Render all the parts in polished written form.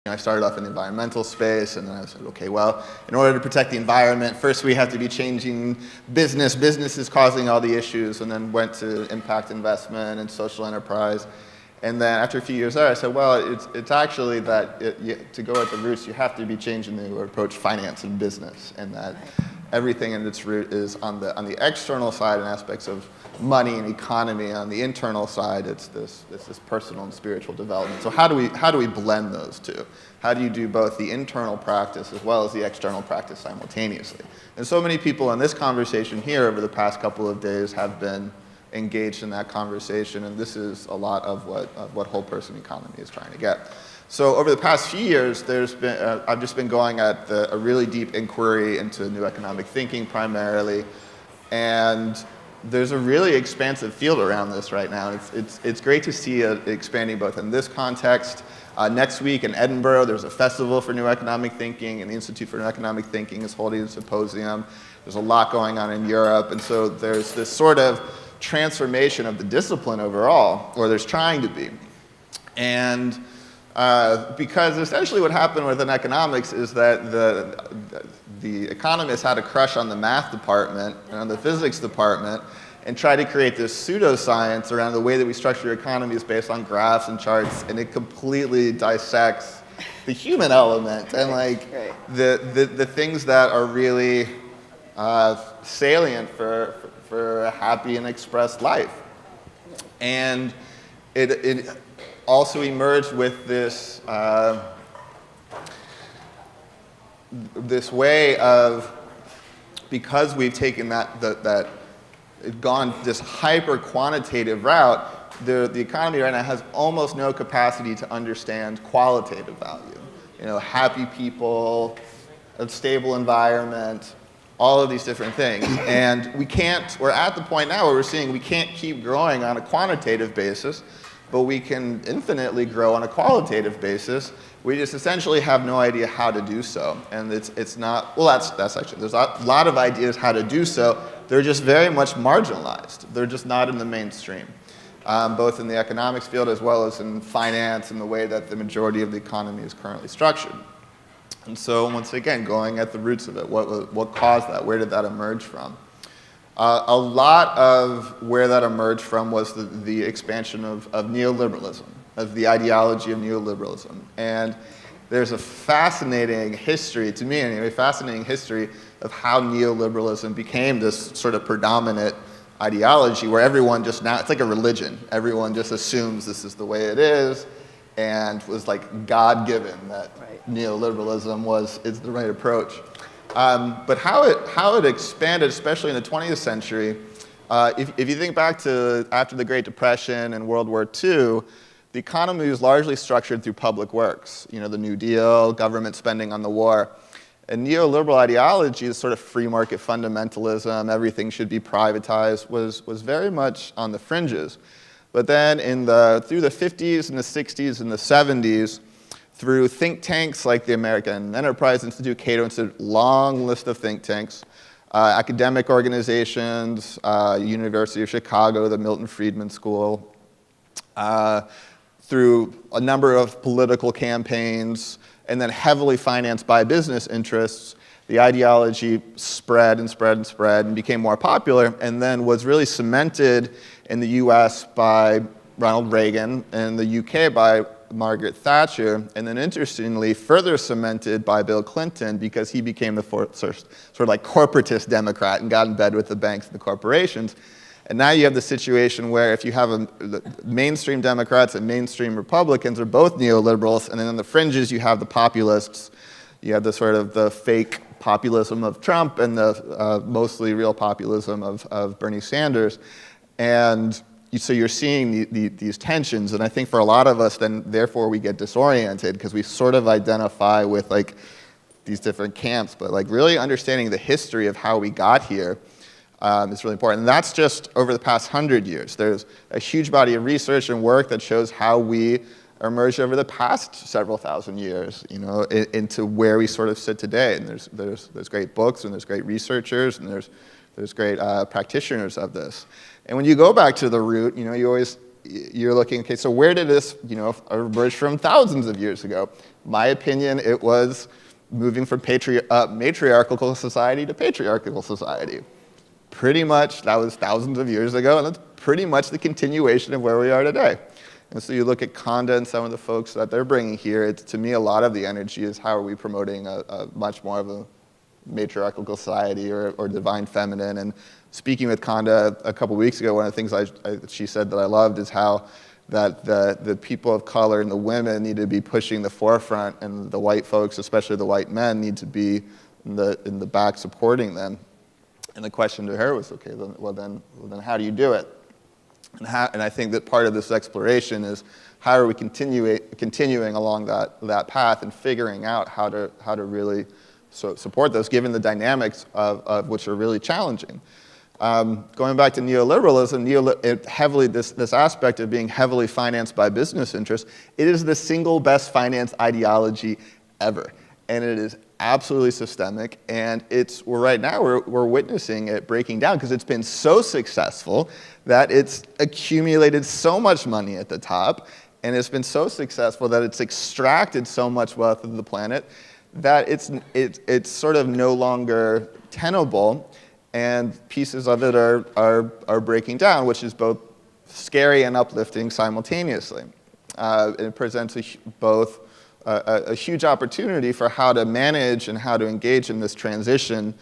I started off in the environmental space, and then I said, okay, well, in order to protect the environment, first we have to be changing business. Business is causing all the issues, and then went to impact investment and social enterprise. And then after a few years there, I said, well, it's actually that to go at the roots, you have to be changing the approach finance and business, and that everything in its root is on the external side and aspects of money and economy. On the internal side, it's this personal and spiritual development. So how do we blend those two? How do you do both the internal practice as well as the external practice simultaneously? And so many people in this conversation here over the past couple of days have been engaged in that conversation, and this is a lot of what whole person economy is trying to get. So over the past few years, I've just been going at a really deep inquiry into new economic thinking primarily, and there's a really expansive field around this right now. It's great to see it expanding both in this context. Next week in Edinburgh, there's a festival for new economic thinking, and the Institute for New Economic Thinking is holding a symposium. There's a lot going on in Europe, and so there's this sort of transformation of the discipline overall, or there's trying to be. And because essentially what happened within economics is that the economists had a crush on the math department and on the physics department and tried to create this pseudoscience around the way that we structure economies based on graphs and charts, and it completely dissects the human element and the things that are really salient for a happy and expressed life. And it also emerged with this this way of, because we've taken that gone this hyper quantitative route, the economy right now has almost no capacity to understand qualitative value. Happy people, a stable environment, all of these different things. And we're at the point now where we're seeing we can't keep growing on a quantitative basis, but we can infinitely grow on a qualitative basis. We just essentially have no idea how to do so. And it's not, well, that's actually, there's a lot of ideas how to do so. They're just very much marginalized. They're just not in the mainstream, both in the economics field as well as in finance and the way that the majority of the economy is currently structured. And so once again, going at the roots of it, what caused that? Where did that emerge from? A lot of where that emerged from was the expansion of neoliberalism, of the ideology of neoliberalism. And there's a fascinating history, to me anyway, fascinating history of how neoliberalism became this sort of predominant ideology where everyone just now, it's like a religion. Everyone just assumes this is the way it is, and was like God-given that neoliberalism is the right approach. But how it expanded, especially in the 20th century, if you think back to after the Great Depression and World War II, the economy was largely structured through public works. The New Deal, government spending on the war. And neoliberal ideology, the sort of free market fundamentalism, everything should be privatized, was very much on the fringes. But then through the 50s and the 60s and the 70s, through think tanks like the American Enterprise Institute, Cato Institute, long list of think tanks, academic organizations, University of Chicago, the Milton Friedman School, through a number of political campaigns, and then heavily financed by business interests, the ideology spread and spread and spread and became more popular, and then was really cemented in the US by Ronald Reagan and the UK by Margaret Thatcher, and then interestingly further cemented by Bill Clinton because he became the sort of like corporatist Democrat and got in bed with the banks and the corporations. And now you have the situation where if you have mainstream Democrats and mainstream Republicans are both neoliberals, and then on the fringes you have the populists, you have the sort of the fake populism of Trump and the mostly real populism of Bernie Sanders. And so you're seeing these tensions, and I think for a lot of us, then therefore we get disoriented because we sort of identify with like these different camps, but like really understanding the history of how we got here is really important. And that's just over the past 100 years. There's a huge body of research and work that shows how we emerged over the past several thousand years, into where we sort of sit today. And there's great books, and there's great researchers, and there's great practitioners of this. And when you go back to the root, you're looking, okay, so where did this, emerge from thousands of years ago? my opinion, it was moving from matriarchal society to patriarchal society. Pretty much, that was thousands of years ago, and that's pretty much the continuation of where we are today. And so you look at Konda and some of the folks that they're bringing here, to me, a lot of the energy is how are we promoting a much more of a matriarchal society or divine feminine. And speaking with Konda a couple weeks ago, one of the things she said that I loved is how that the people of color and the women need to be pushing the forefront, and the white folks, especially the white men, need to be in the back supporting them. And the question to her was, okay, then how do you do it? And I think that part of this exploration is how are we continuing along that path and figuring out how to really support those, given the dynamics of which are really challenging. Going back to neoliberalism, this aspect of being heavily financed by business interests, it is the single best financed ideology ever. And it is absolutely systemic, and right now we're witnessing it breaking down because it's been so successful that it's accumulated so much money at the top, and it's been so successful that it's extracted so much wealth of the planet that it's sort of no longer tenable, and pieces of it are breaking down, which is both scary and uplifting simultaneously. It presents both a huge opportunity for how to manage and how to engage in this transition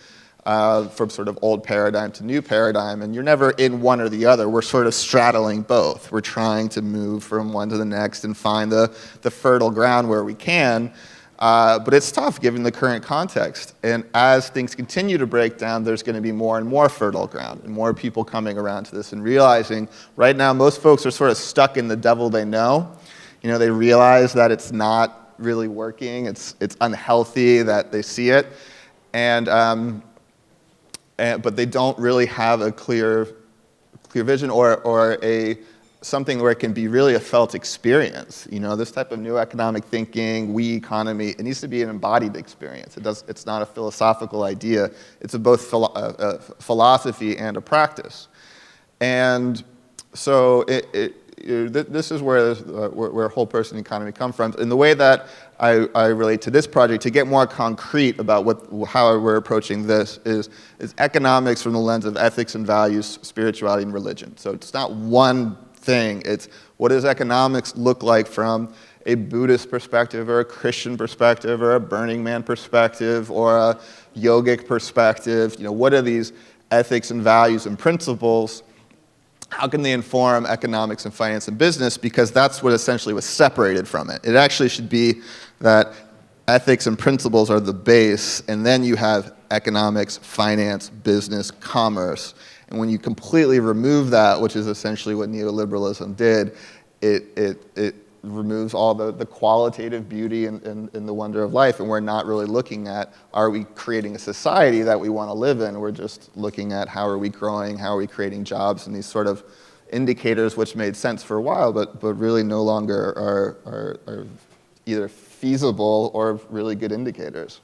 from sort of old paradigm to new paradigm, and you're never in one or the other. We're sort of straddling both. We're trying to move from one to the next and find the fertile ground where we can. But it's tough given the current context. And as things continue to break down, there's going to be more and more fertile ground and more people coming around to this and realizing right now most folks are sort of stuck in the devil they know. You know, they realize that it's not really working, it's unhealthy, that they see it, but they don't really have a clear vision or something where it can be really a felt experience. You know, this type of new economic thinking, we economy, it needs to be an embodied experience. It's not a philosophical idea. It's both philosophy and a practice. And so this is where whole person economy comes from. And the way that I relate to this project, to get more concrete about how we're approaching this, is economics from the lens of ethics and values, spirituality, and religion. So it's not one thing. It's what does economics look like from a Buddhist perspective or a Christian perspective or a Burning Man perspective or a yogic perspective? You know, what are these ethics and values and principles? How can they inform economics and finance and business? Because that's what essentially was separated from it. It actually should be that ethics and principles are the base, and then you have economics, finance, business, commerce. And when you completely remove that, which is essentially what neoliberalism did, it removes all the qualitative beauty and the wonder of life, and we're not really looking at, are we creating a society that we want to live in? We're just looking at how are we growing, how are we creating jobs, and these sort of indicators which made sense for a while, but really no longer are either feasible or really good indicators.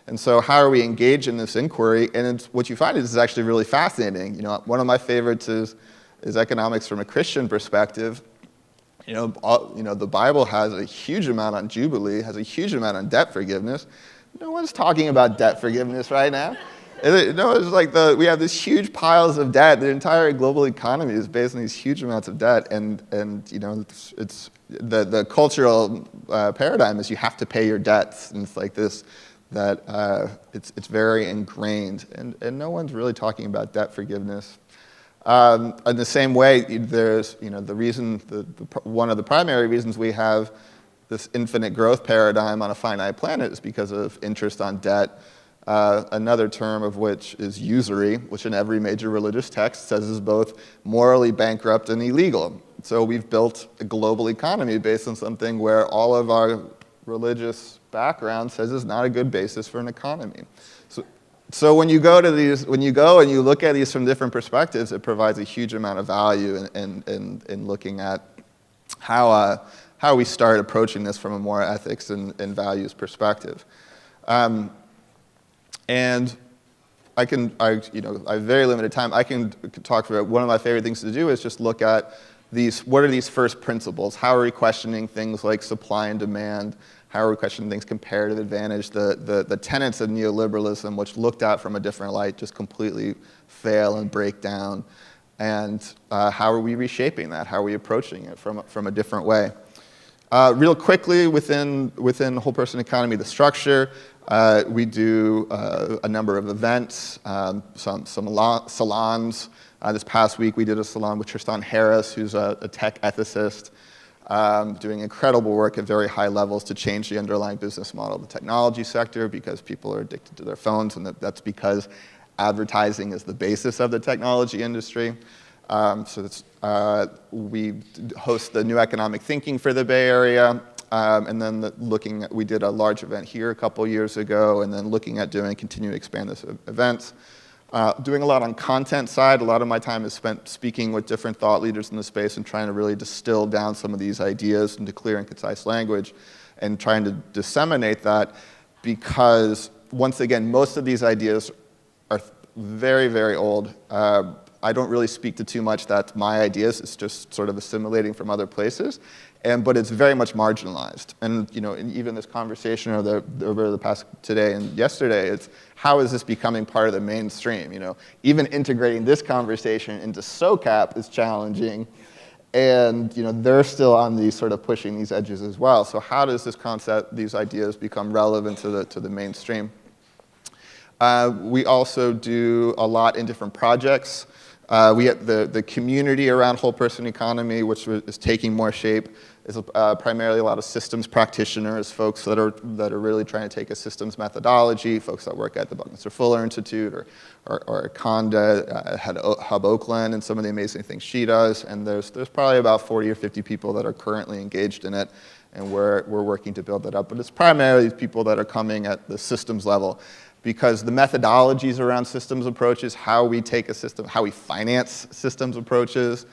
And so how are we engaged in this inquiry? And what you find is actually really fascinating. You know, one of my favorites is economics from a Christian perspective. You know, the Bible has a huge amount on Jubilee, has a huge amount on debt forgiveness. No one's talking about debt forgiveness right now. It's like we have these huge piles of debt. The entire global economy is based on these huge amounts of debt, and you know, it's the cultural paradigm is you have to pay your debts, and it's like this that it's very ingrained, and no one's really talking about debt forgiveness. In the same way, there's, you know, the reason, one of the primary reasons we have this infinite growth paradigm on a finite planet is because of interest on debt. Another term of which is usury, which in every major religious text says is both morally bankrupt and illegal. So we've built a global economy based on something where all of our religious background says is not a good basis for an economy. So when you go and you look at these from different perspectives, it provides a huge amount of value in looking at how we start approaching this from a more ethics and values perspective. And I have very limited time. I can talk about one of my favorite things to do is just look at what are these first principles? How are we questioning things like supply and demand? How are we questioning things? Comparative advantage, the tenets of neoliberalism, which looked at from a different light, just completely fail and break down. And how are we reshaping that? How are we approaching it from a different way? Real quickly, within whole person economy, the structure, we do a number of events, some salons. This past week, we did a salon with Tristan Harris, who's a tech ethicist, doing incredible work at very high levels to change the underlying business model of the technology sector, because people are addicted to their phones, and that's because advertising is the basis of the technology industry. We host the New Economic Thinking for the Bay Area, and then we did a large event here a couple years ago, and then looking at continuing to expand this events. Doing a lot on content side. A lot of my time is spent speaking with different thought leaders in the space and trying to really distill down some of these ideas into clear and concise language, and trying to disseminate that, because once again, most of these ideas are very, very old. I don't really speak to too much that's my ideas. It's just sort of assimilating from other places, but it's very much marginalized. And even this conversation over the past today and yesterday, it's how is this becoming part of the mainstream? Even integrating this conversation into SOCAP is challenging, and they're still on these sort of pushing these edges as well. So how does this concept, these ideas, become relevant to the mainstream? We also do a lot in different projects. We have the community around whole person economy, which is taking more shape, is primarily a lot of systems practitioners, folks that are really trying to take a systems methodology, folks that work at the Buckminster Fuller Institute or Konda, Hub Oakland, and some of the amazing things she does. And there's probably about 40 or 50 people that are currently engaged in it, and we're working to build that up. But it's primarily people that are coming at the systems level, because the methodologies around systems approaches, how we take a system, how we finance systems approaches,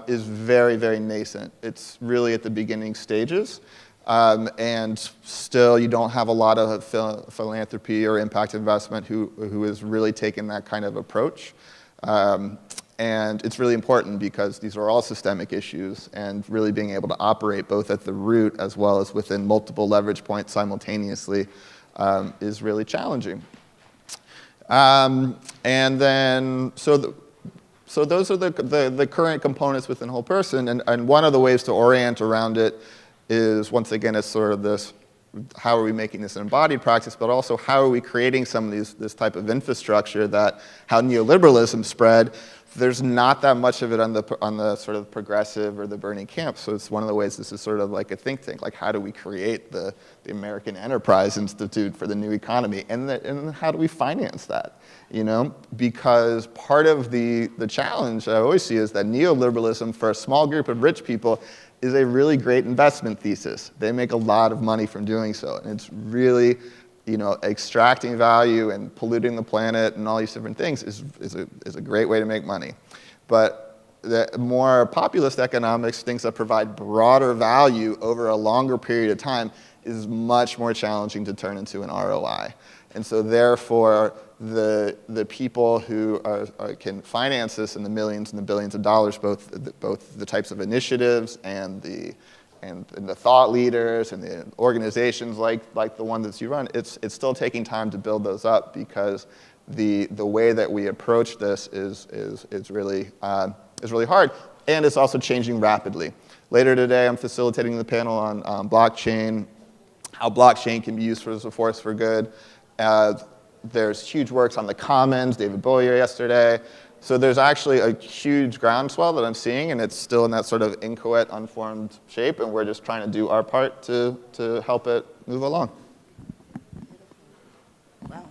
is very, very nascent. It's really at the beginning stages, and still you don't have a lot of philanthropy or impact investment who is really taking that kind of approach. And it's really important, because these are all systemic issues, and really being able to operate both at the root as well as within multiple leverage points simultaneously is really challenging. And then, so those are the current components within whole person, and one of the ways to orient around it is, once again, it's sort of this, how are we making this an embodied practice, but also how are we creating some of this type of infrastructure that, how neoliberalism spread, there's not that much of it on the sort of progressive or the Bernie camp. So it's one of the ways this is sort of like a think tank. Like, how do we create the American Enterprise Institute for the new economy, and how do we finance that? Because part of the challenge I always see is that neoliberalism, for a small group of rich people, is a really great investment thesis. They make a lot of money from doing so, and it's really, extracting value and polluting the planet and all these different things is a great way to make money. But the more populist economics, things that provide broader value over a longer period of time, is much more challenging to turn into an ROI. And so therefore, the people who can finance this in the millions and the billions of dollars, both the types of initiatives and the thought leaders and the organizations like the one that you run, it's still taking time to build those up, because the way that we approach this is really hard, and it's also changing rapidly. Later today, I'm facilitating the panel on blockchain, how blockchain can be used as a force for good. There's huge works on the commons, David Boyer yesterday. So there's actually a huge groundswell that I'm seeing, and it's still in that sort of inchoate, unformed shape, and we're just trying to do our part to help it move along. Wow.